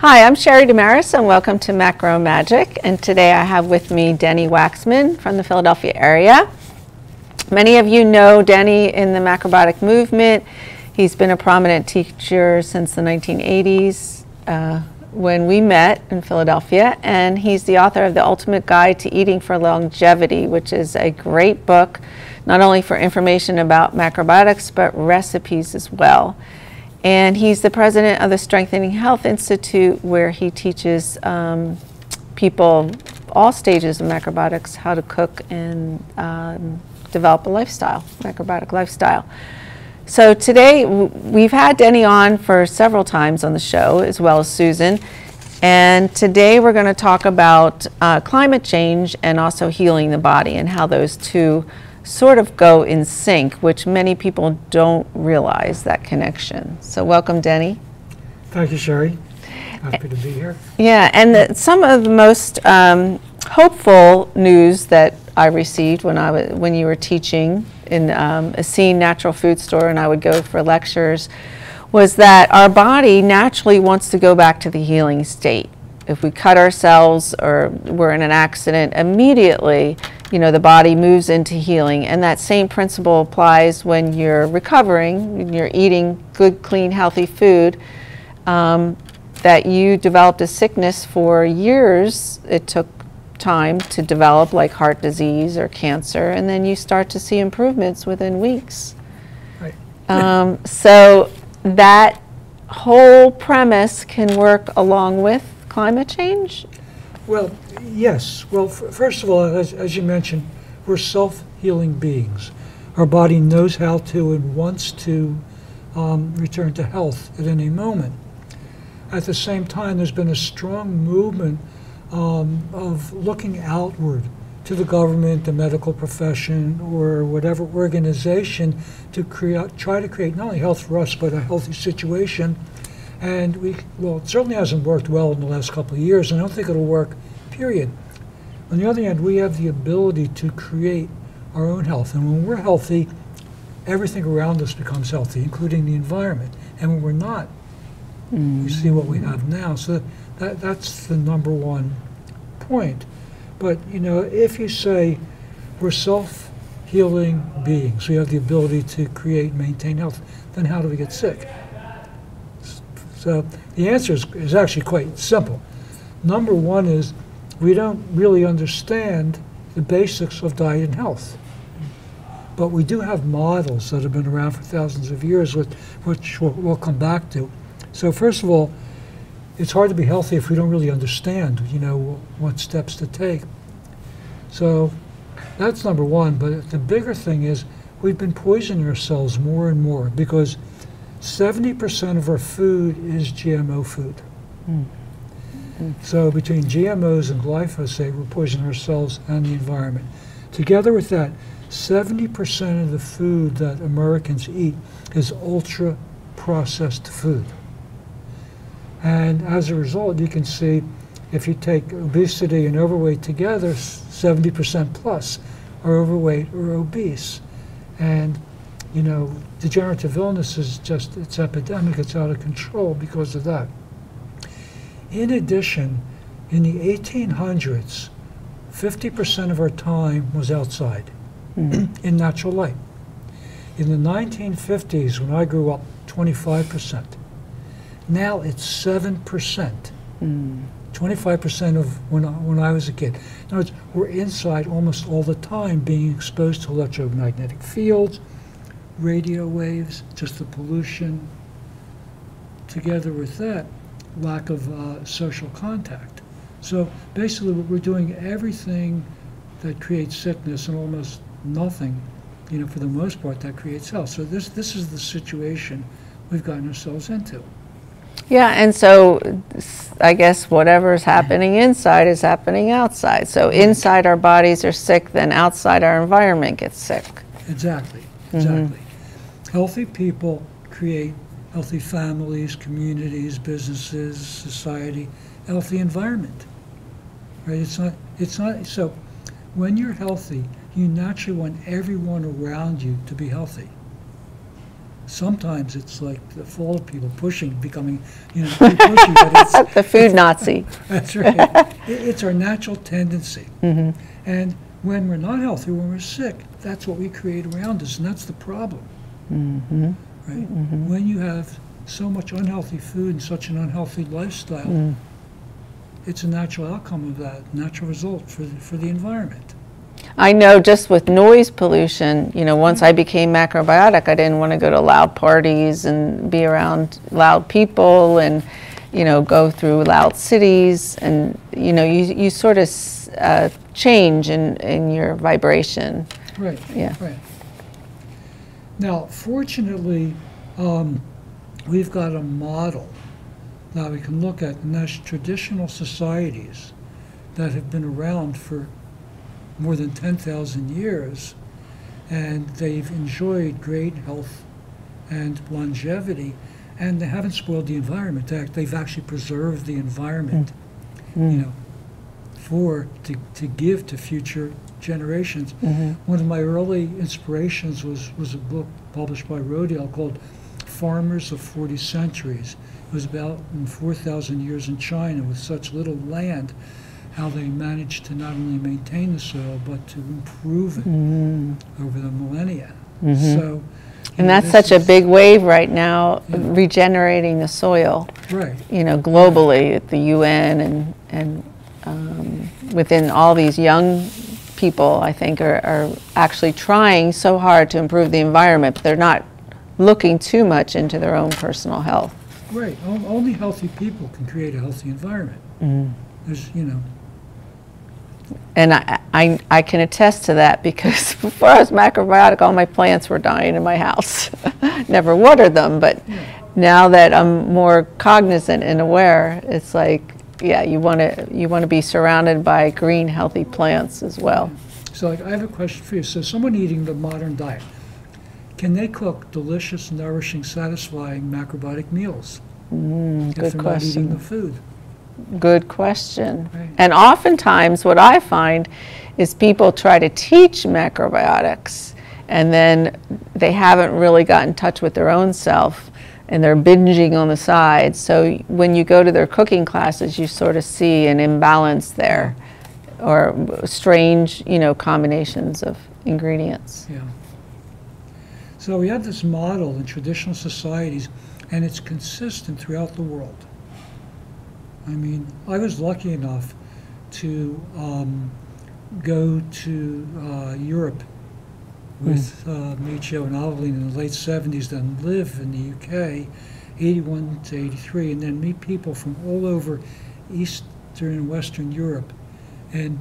Hi, I'm Sheri DeMaris and welcome to Macro Magic. And today I have with me Denny Waxman from the Philadelphia area. Many of you know Denny in the macrobiotic movement. He's been a prominent teacher since the 1980s when we met in Philadelphia. And he's the author of The Ultimate Guide to Eating for Longevity, which is a great book, not only for information about macrobiotics, but recipes as well. And he's the president of the Strengthening Health Institute, where he teaches people all stages of macrobiotics how to cook and develop a lifestyle, macrobiotic lifestyle. So today we've had Denny on for several times on the show, as well as Susan. And today we're going to talk about climate change and also healing the body and how those two sort of go in sync, which many people don't realize that connection. So welcome, Denny. Thank you, Sheri. Happy to be here. Yeah, and some of the most hopeful news that I received when you were teaching in a Scene natural food store, and I would go for lectures, was that our body naturally wants to go back to the healing state. If we cut ourselves or we're in an accident, immediately, the body moves into healing. And that same principle applies when you're recovering, when you're eating good, clean, healthy food, that you developed a sickness for years. It took time to develop, like heart disease or cancer, and then you start to see improvements within weeks. Right. So that whole premise can work along with climate change? Well, yes. Well, first of all, as you mentioned, we're self-healing beings. Our body knows how to and wants to return to health at any moment. At the same time, there's been a strong movement of looking outward to the government, the medical profession, or whatever organization to try to create not only health for us, but a healthy situation. And it certainly hasn't worked well in the last couple of years, and I don't think it'll work, period. On the other hand, we have the ability to create our own health. And when we're healthy, everything around us becomes healthy, including the environment. And when we're not, we see what we have now. So that's the number one point. But, if you say we're self-healing beings, we have the ability to create and maintain health, then how do we get sick? So the answer is actually quite simple. Number one is we don't really understand the basics of diet and health. But we do have models that have been around for thousands of years, which we'll come back to. So first of all, it's hard to be healthy if we don't really understand, what steps to take. So that's number one. But the bigger thing is we've been poisoning ourselves more and more because 70% of our food is GMO food. So between GMOs and glyphosate, we're poisoning ourselves and the environment. Together with that, 70% of the food that Americans eat is ultra-processed food. And as a result, you can see if you take obesity and overweight together, 70% plus are overweight or obese. And degenerative illness is it's epidemic, it's out of control because of that. In addition, in the 1800s, 50% of our time was outside in natural light. In the 1950s, when I grew up, 25%. Now it's 7%. 25% of when I was a kid. In other words, we're inside almost all the time being exposed to electromagnetic fields, radio waves, just the pollution. Together with that, lack of social contact. So basically we're doing everything that creates sickness and almost nothing, for the most part, that creates health. So this is the situation we've gotten ourselves into. Yeah, and so I guess whatever's happening inside is happening outside. So inside our bodies are sick, then outside our environment gets sick. Exactly. Healthy people create healthy families, communities, businesses, society, healthy environment. Right? It's not so when you're healthy, you naturally want everyone around you to be healthy. sometimes it's like the fall of people pushing, becoming, too pushy, but it's The food Nazi. that's right. It's our natural tendency. And when we're not healthy, when we're sick, that's what we create around us, and that's the problem. Right? When you have so much unhealthy food and such an unhealthy lifestyle, it's a natural outcome of that, natural result for the environment. I know just with noise pollution, once I became macrobiotic, I didn't want to go to loud parties and be around loud people and, go through loud cities. And, you sort of change in your vibration. Right. Yeah. Right. Now, fortunately, we've got a model that we can look at, and that's traditional societies that have been around for more than 10,000 years, and they've enjoyed great health and longevity, and they haven't spoiled the environment. They've actually preserved the environment, to give to future generations. One of my early inspirations was a book published by Rodale called Farmers of 40 Centuries. It was about 4,000 years in China with such little land, how they managed to not only maintain the soil but to improve it over the millennia. So, and that's such a big wave right now, regenerating the soil. Right. Globally at the UN and within all these young people, I think, are actually trying so hard to improve the environment, but they're not looking too much into their own personal health. Right. Only healthy people can create a healthy environment. There's, And I can attest to that because before I was macrobiotic, all my plants were dying in my house. Never watered them, but now that I'm more cognizant and aware, it's like, you want to be surrounded by green, healthy plants as well. So I have a question for you. So someone eating the modern diet, can they cook delicious, nourishing, satisfying macrobiotic meals if Good they're question. not eating the food? Good question. Right. And oftentimes what I find is people try to teach macrobiotics and then they haven't really gotten in touch with their own self and they're binging on the side. So when you go to their cooking classes, you sort of see an imbalance there or strange, combinations of ingredients. Yeah. So we have this model in traditional societies, and it's consistent throughout the world. I mean, I was lucky enough to go to Europe with Michio and Aveline in the late 70s, then live in the UK, 81 to 83, and then meet people from all over Eastern and Western Europe. And,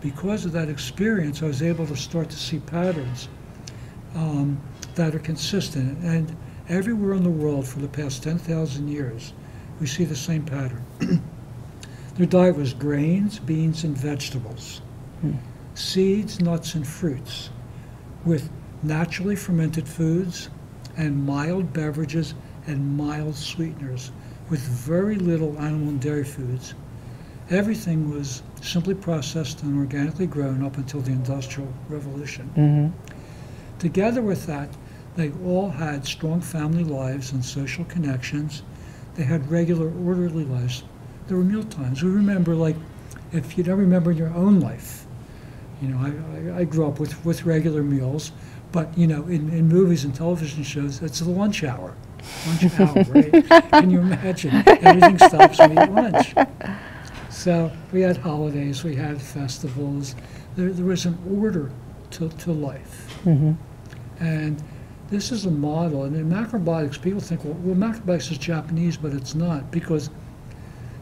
because of that experience, I was able to start to see patterns that are consistent. And everywhere in the world for the past 10,000 years, we see the same pattern. Their diet was grains, beans, and vegetables, seeds, nuts, and fruits, with naturally fermented foods and mild beverages and mild sweeteners, with very little animal and dairy foods. Everything was simply processed and organically grown up until the Industrial Revolution. Together with that, they all had strong family lives and social connections. They had regular, orderly lives. There were meal times. We remember, like, if you don't remember in your own life, I grew up with regular meals, but, in movies and television shows, it's the lunch hour. Lunch hour, right? Can you imagine? Everything stops when we eat lunch. So we had holidays, we had festivals. There was an order to life. And this is a model, and in macrobiotics, people think, well, macrobiotics is Japanese, but it's not, because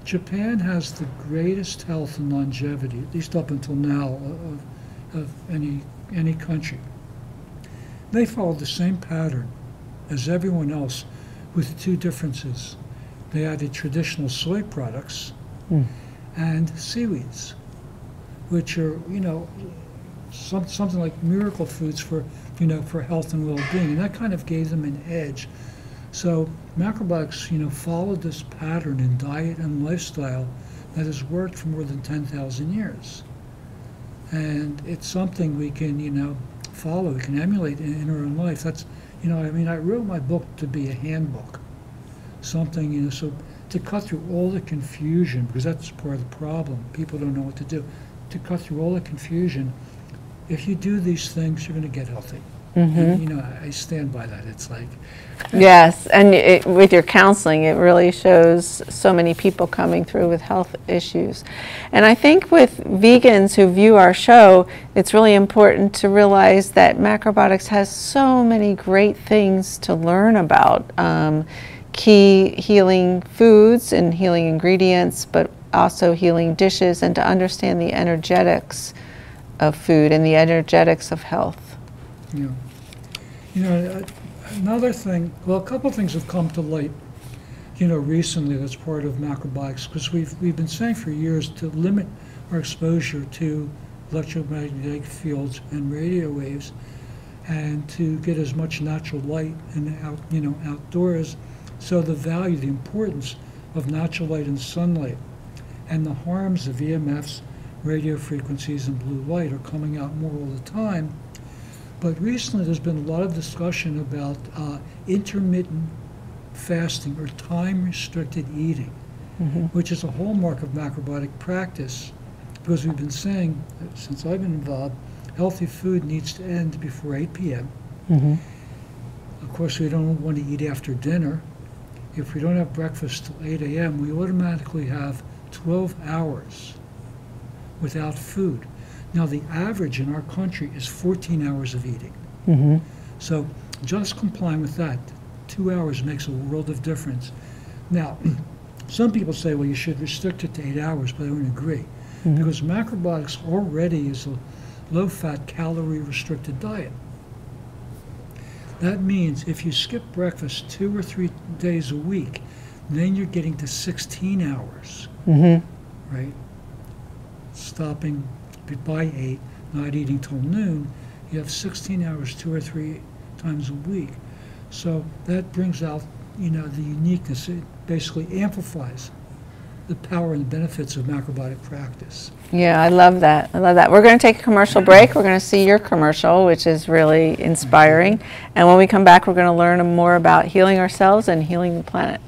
Japan has the greatest health and longevity, at least up until now, of any country. They followed the same pattern as everyone else, with two differences. They added traditional soy products and seaweeds, which are, something like miracle foods for health and well-being, and that kind of gave them an edge. So macrobiotics, followed this pattern in diet and lifestyle that has worked for more than 10,000 years. And it's something we can, follow, we can emulate in our own life. That's, You know, I mean, I wrote my book to be a handbook, something, you know, so to cut through all the confusion, because that's part of the problem. People don't know what to do. To cut through all the confusion, if you do these things, you're going to get healthy. And, you know, I stand by that. It's like... Yes, and with your counseling, it really shows so many people coming through with health issues. And I think with vegans who view our show, it's really important to realize that macrobiotics has so many great things to learn about. Key healing foods and healing ingredients, but also healing dishes, and to understand the energetics of food and the energetics of health. Yeah. You know, another thing, well, a couple of things have come to light, you know, recently that's part of macrobiotics, because we've been saying for years to limit our exposure to electromagnetic fields and radio waves, and to get as much natural light and out, you know, outdoors. So the value, the importance of natural light and sunlight, and the harms of EMFs, radio frequencies, and blue light are coming out more all the time. But recently there's been a lot of discussion about intermittent fasting or time-restricted eating, which is a hallmark of macrobiotic practice, because we've been saying, since I've been involved, healthy food needs to end before 8 p.m. Of course, we don't want to eat after dinner. If we don't have breakfast till 8 a.m., we automatically have 12 hours without food. Now, the average in our country is 14 hours of eating. So just complying with that, 2 hours makes a world of difference. Now, some people say, well, you should restrict it to 8 hours, but I don't agree. Because macrobiotics already is a low-fat, calorie-restricted diet. That means if you skip breakfast 2 or 3 days a week, then you're getting to 16 hours, right? Stopping by 8, not eating till noon, you have 16 hours 2 or 3 times a week. So that brings out, you know, the uniqueness. It basically amplifies the power and the benefits of macrobiotic practice. Yeah, I love that. I love that. We're going to take a commercial break. We're going to see your commercial, which is really inspiring. And when we come back, we're going to learn more about healing ourselves and healing the planet.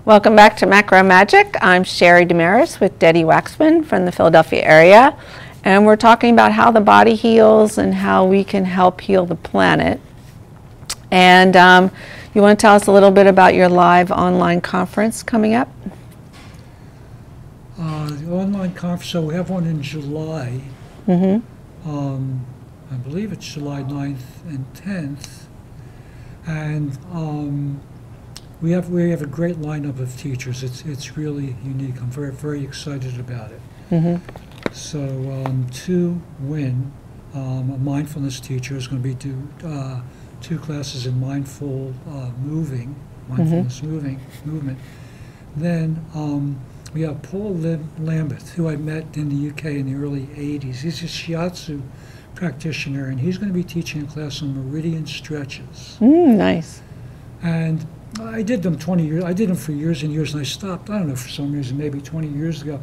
Welcome back to Macro Magic. I'm Sheri-Lynn DeMaris with Denny Waxman from the Philadelphia area, and we're talking about how the body heals and how we can help heal the planet. And you want to tell us a little bit about your live online conference coming up? The online conference, so we have one in July. I believe it's July 9th and 10th. And we have a great lineup of teachers. It's really unique. I'm very, very excited about it. So to win, a mindfulness teacher is going to be do 2 classes in mindfulness movement. Then we have Paul Lambeth, who I met in the UK in the early 80s. He's a shiatsu practitioner, and he's going to be teaching a class on meridian stretches. Nice. And I did them 20 years. I did them for years and years, and I stopped, I don't know, for some reason, maybe 20 years ago.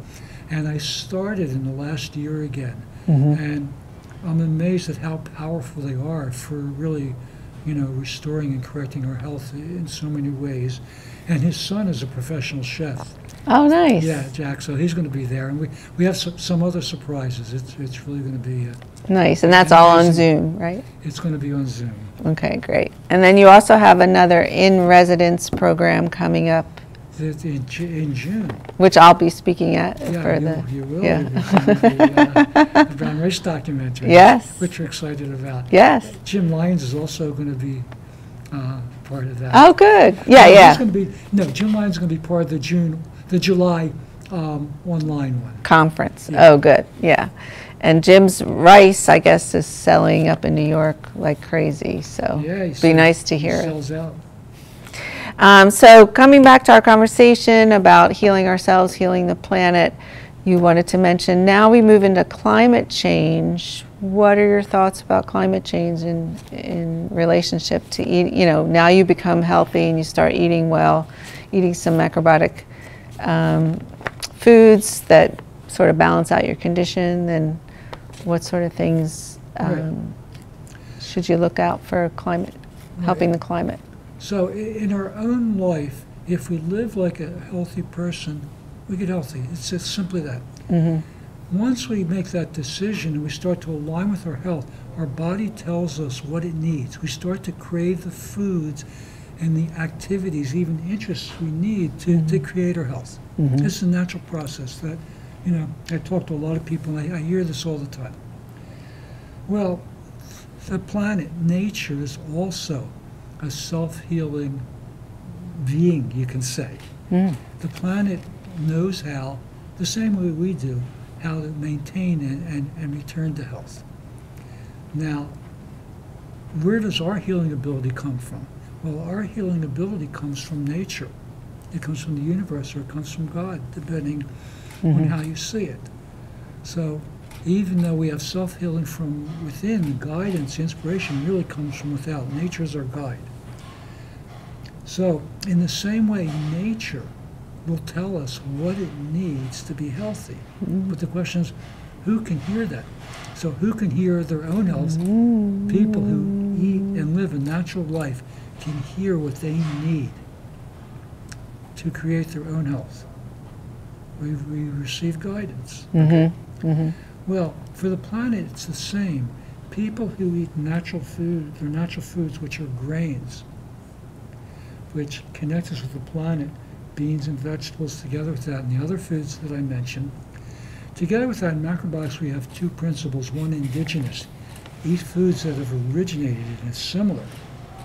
And I started in the last year again. And I'm amazed at how powerful they are for really, restoring and correcting our health in so many ways. And his son is a professional chef. Oh, nice. Yeah, Jack. So he's going to be there, and we have some other surprises. It's really going to be nice. And that's all on Zoom, right? It's going to be on Zoom. Okay, great. And then you also have another in-residence program coming up In June. which I'll be speaking at Yeah, for you will. yeah. The Brown Race documentary. Yes. Which we're excited about. Yes. Jim Lyons is also going to be part of that. Oh, good. Yeah, No, yeah. he's going to be, Jim Lyons is going to be part of the July online one. Conference. Yeah. Oh, good. Yeah. And Jim's rice, I guess, is selling up in New York like crazy. So Yeah, it'd be nice to hear it. Sells out. So coming back to our conversation about healing ourselves, healing the planet, you wanted to mention, now we move into climate change. What are your thoughts about climate change in relationship to eat? Now you become healthy and you start eating well, eating some macrobiotic foods that sort of balance out your condition. Then what sort of things should you look out for climate, helping the climate? So in our own life, if we live like a healthy person, we get healthy. It's just simply that. Once we make that decision and we start to align with our health, our body tells us what it needs. We start to crave the foods and the activities, even interests we need to create our health. It's a natural process that, I talk to a lot of people and I hear this all the time. Well, the planet, nature, is also a self-healing being, you can say. The planet knows how, the same way we do, how to maintain and return to health. Now, where does our healing ability come from? Well, our healing ability comes from nature. It comes from the universe, or it comes from God, depending on how you see it. So even though we have self-healing from within, the guidance, inspiration really comes from without. Nature is our guide. So in the same way, nature will tell us what it needs to be healthy. But the question is, who can hear that? So who can hear their own health? People who eat and live a natural life can hear what they need to create their own health. We receive guidance. Well, for the planet, it's the same. People who eat natural food, they're natural foods, which are grains, which connect us with the planet, beans and vegetables together with that, and the other foods that I mentioned. Together with that, in macrobiotics, we have 2 principles. One, indigenous. Eat foods that have originated in a similar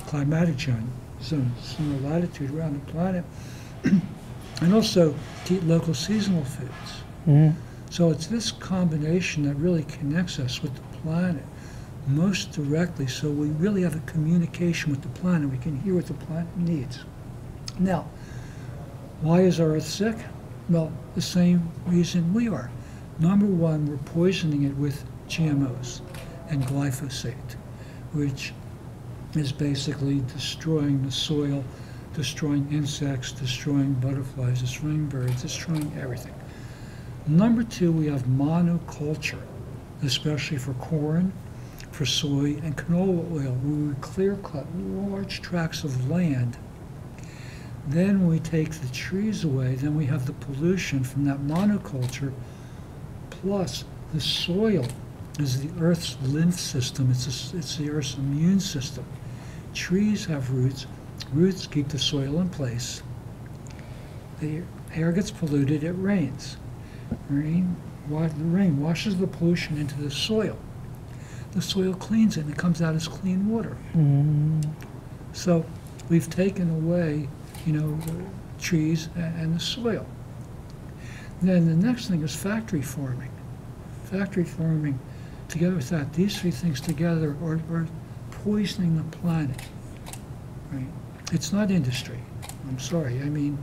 climatic zone, similar latitude around the planet, and also to eat local seasonal foods. So it's this combination that really connects us with the planet most directly, so we really have a communication with the planet. We can hear what the planet needs. Now, why is our Earth sick? Well, the same reason we are. Number one, we're poisoning it with GMOs and glyphosate, which is basically destroying the soil, destroying insects, destroying butterflies, destroying birds, destroying everything. Number two, we have monoculture, especially for corn, for soy, and canola oil, where we clear-cut large tracts of land. Then when we take the trees away, then we have the pollution from that monoculture, plus the soil is the Earth's lymph system. It's the Earth's immune system. Trees have roots. Roots keep the soil in place. The air gets polluted, it rains. The rain washes the pollution into the soil. The soil cleans it and it comes out as clean water. So we've taken away, the trees and the soil. Then the next thing is factory farming. Factory farming, together with that, these three things together are poisoning the planet. Right? It's not industry. I'm sorry. I mean,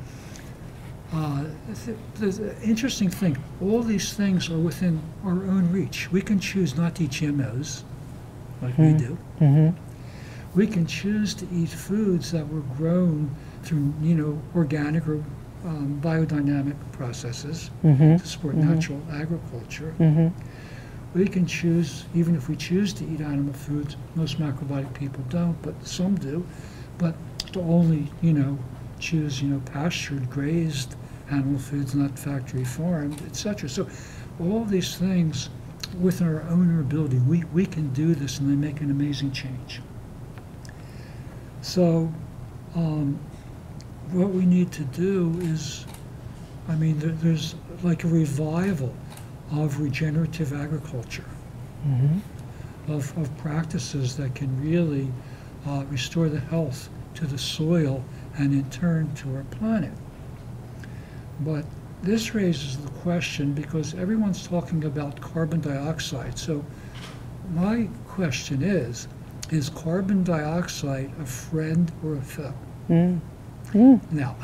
the interesting thing, all these things are within our own reach. We can choose not to eat GMOs, like we do. We can choose to eat foods that were grown through, organic or biodynamic processes to support natural agriculture. We can choose, even if we choose to eat animal foods, most macrobiotic people don't, but some do, but to only, choose, pastured, grazed animal foods, not factory farmed, etc. So all these things, within our own ability, we can do this and they make an amazing change. So what we need to do is, there's like a revival of regenerative agriculture, of practices that can really restore the health to the soil and in turn to our planet. But this raises the question, because everyone's talking about carbon dioxide. So my question is carbon dioxide a friend or a foe? Now,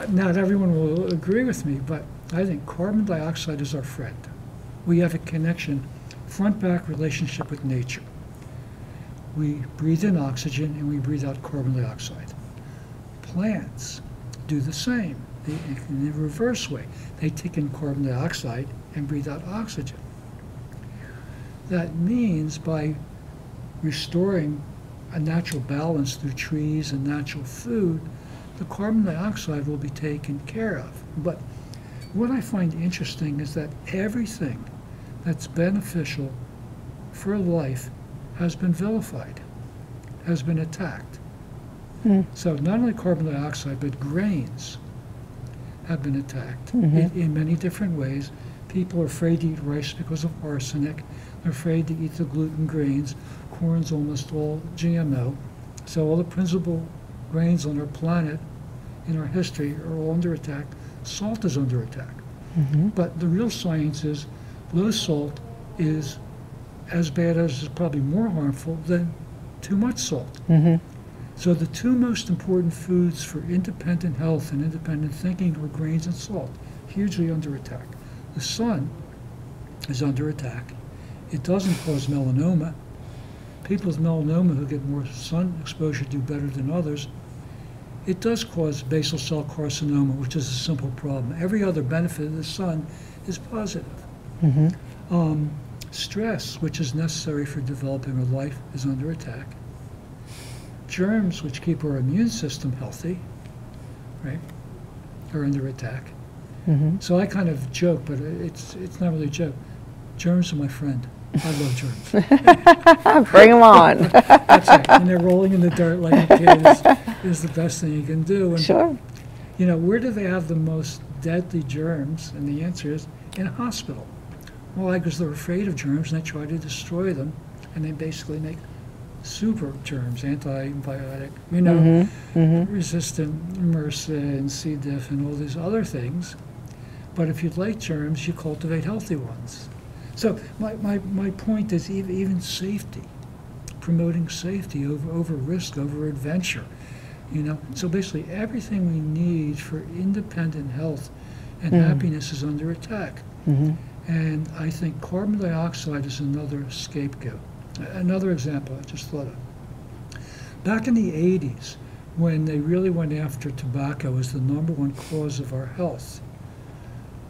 not everyone will agree with me, but I think carbon dioxide is our friend. We have a connection, front-back relationship with nature. We breathe in oxygen and we breathe out carbon dioxide. Plants do the same, in a reverse way. They take in carbon dioxide and breathe out oxygen. That means by restoring a natural balance through trees and natural food, the carbon dioxide will be taken care of. But what I find interesting is that everything that's beneficial for life has been vilified, has been attacked. So not only carbon dioxide, but grains have been attacked in many different ways. People are afraid to eat rice because of arsenic. They're afraid to eat the gluten grains. Corn's almost all GMO. So all the principal grains on our planet in our history are all under attack. Salt is under attack. But the real science is low salt is as bad as, is probably more harmful than too much salt. So the two most important foods for independent health and independent thinking are grains and salt, hugely under attack. The sun is under attack. It doesn't cause melanoma. People with melanoma who get more sun exposure do better than others. It does cause basal cell carcinoma, which is a simple problem. Every other benefit of the sun is positive. Stress, which is necessary for developing a life, is under attack. Germs, which keep our immune system healthy, right, are under attack. So I kind of joke, but it's not really a joke. Germs are my friend. I love germs. Bring them on. That's it. And they're rolling in the dirt like a kid is the best thing you can do. And, Sure. Where do they have the most deadly germs? And the answer is in a hospital. Why? Because they're afraid of germs and they try to destroy them, and they basically make super germs, antibiotic, resistant MRSA and C. diff and all these other things. But if you'd like germs, you cultivate healthy ones. So my point is even safety, promoting safety over risk, over adventure. So basically everything we need for independent health and happiness is under attack. And I think carbon dioxide is another scapegoat. Another example I just thought of. Back in the 80s, when they really went after tobacco as the #1 cause of our health,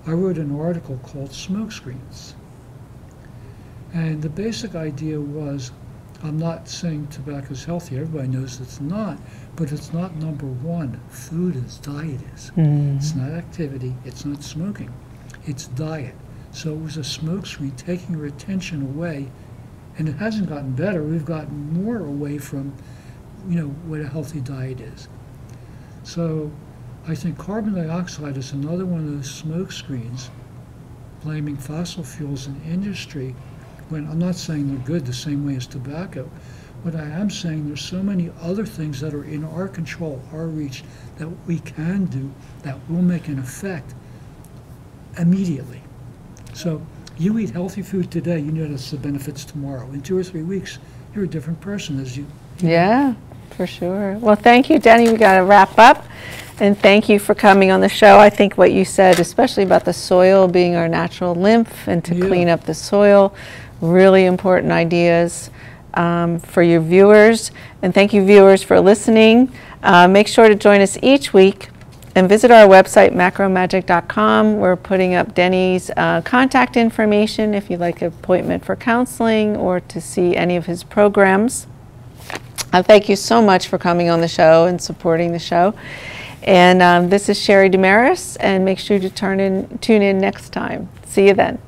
I wrote an article called Smoke Screens. And the basic idea was, I'm not saying tobacco is healthy, everybody knows it's not, but it's not #1. Food is, diet is. It's not activity, it's not smoking, it's diet. So it was a smoke screen taking our attention away And it hasn't gotten better. We've gotten more away from, what a healthy diet is. So I think carbon dioxide is another one of those smoke screens blaming fossil fuels in industry, when I'm not saying they're good the same way as tobacco, but I am saying there's so many other things that are in our control, our reach, that we can do that will make an effect immediately. So you eat healthy food today, you notice the benefits tomorrow. In 2 or 3 weeks, you're a different person as you. Yeah, for sure. Well, thank you, Denny. We got to wrap up. And thank you for coming on the show. I think what you said, especially about the soil being our natural lymph and to clean up the soil, really important ideas for your viewers. And thank you, viewers, for listening. Make sure to join us each week and visit our website, macromagic.com. We're putting up Denny's contact information if you'd like an appointment for counseling or to see any of his programs. Thank you so much for coming on the show and supporting the show. And this is Sheri DeMaris, and make sure to tune in next time. See you then.